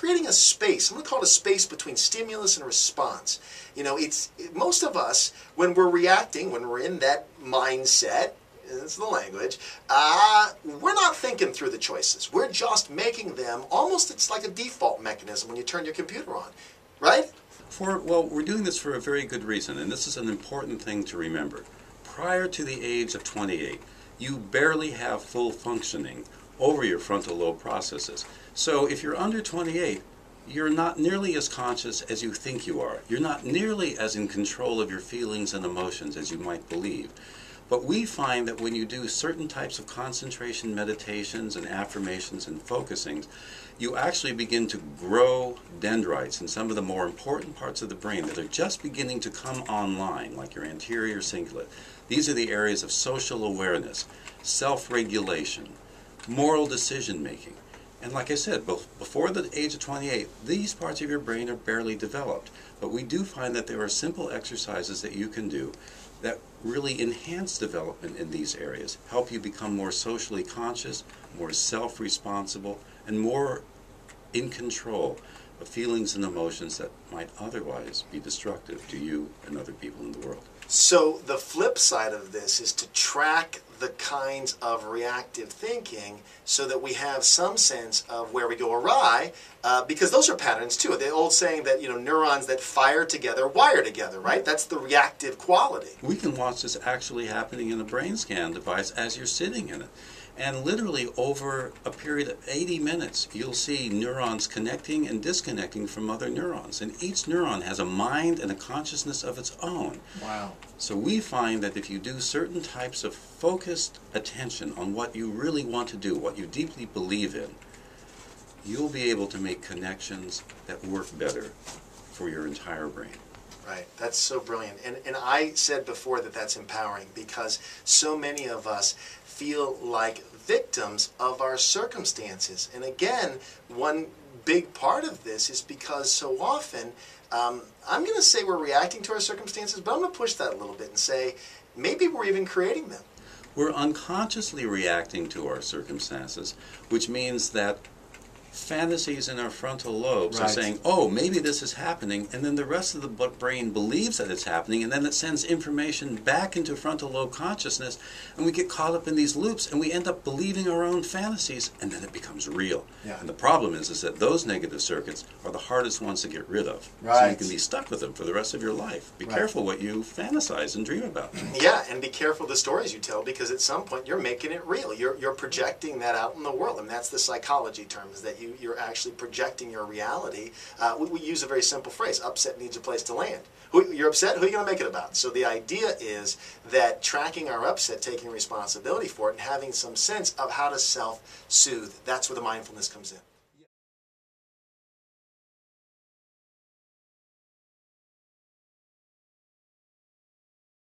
creating a space. I'm going to call it a space between stimulus and response. You know, most of us, when we're reacting, when we're in that mindset, it's the language, we're not thinking through the choices. We're just making them, almost it's like a default mechanism when you turn your computer on, right? Well, we're doing this for a very good reason, and this is an important thing to remember. Prior to the age of 28, you barely have full functioning over your frontal lobe processes. So if you're under 28, you're not nearly as conscious as you think you are. You're not nearly as in control of your feelings and emotions as you might believe. But we find that when you do certain types of concentration meditations and affirmations and focusings, you actually begin to grow dendrites in some of the more important parts of the brain that are just beginning to come online, like your anterior cingulate. These are the areas of social awareness, self-regulation, moral decision-making. And like I said, before the age of 28, these parts of your brain are barely developed. But we do find that there are simple exercises that you can do that really enhance development in these areas, help you become more socially conscious, more self-responsible, and more in control of feelings and emotions that might otherwise be destructive to you and other people in the world. So the flip side of this is to track the kinds of reactive thinking so that we have some sense of where we go awry, because those are patterns too. The old saying that, you know, neurons that fire together wire together, right? That's the reactive quality. We can watch this actually happening in a brain scan device as you're sitting in it. And literally over a period of 80 minutes, you'll see neurons connecting and disconnecting from other neurons. And each neuron has a mind and a consciousness of its own. Wow. So we find that if you do certain types of focused attention on what you really want to do, what you deeply believe in, you'll be able to make connections that work better for your entire brain. Right, that's so brilliant. And I said before that that's empowering because so many of us feel like victims of our circumstances. And again, one big part of this is because so often, I'm going to say we're reacting to our circumstances, but I'm going to push that a little bit and say maybe we're even creating them. We're unconsciously reacting to our circumstances, which means that fantasies in our frontal lobes are saying, oh, maybe this is happening, and then the rest of the brain believes that it's happening, and then it sends information back into frontal lobe consciousness, and we get caught up in these loops, and we end up believing our own fantasies, and then it becomes real. Yeah. And the problem is that those negative circuits are the hardest ones to get rid of. Right. So you can be stuck with them for the rest of your life. Be careful what you fantasize and dream about. Yeah, and be careful the stories you tell, because at some point you're making it real. You're projecting that out in the world, and that's the psychology terms, that you're actually projecting your reality. We use a very simple phrase: upset needs a place to land. You're upset, who are you going to make it about? So the idea is that tracking our upset, taking responsibility for it, and having some sense of how to self-soothe, that's where the mindfulness comes in.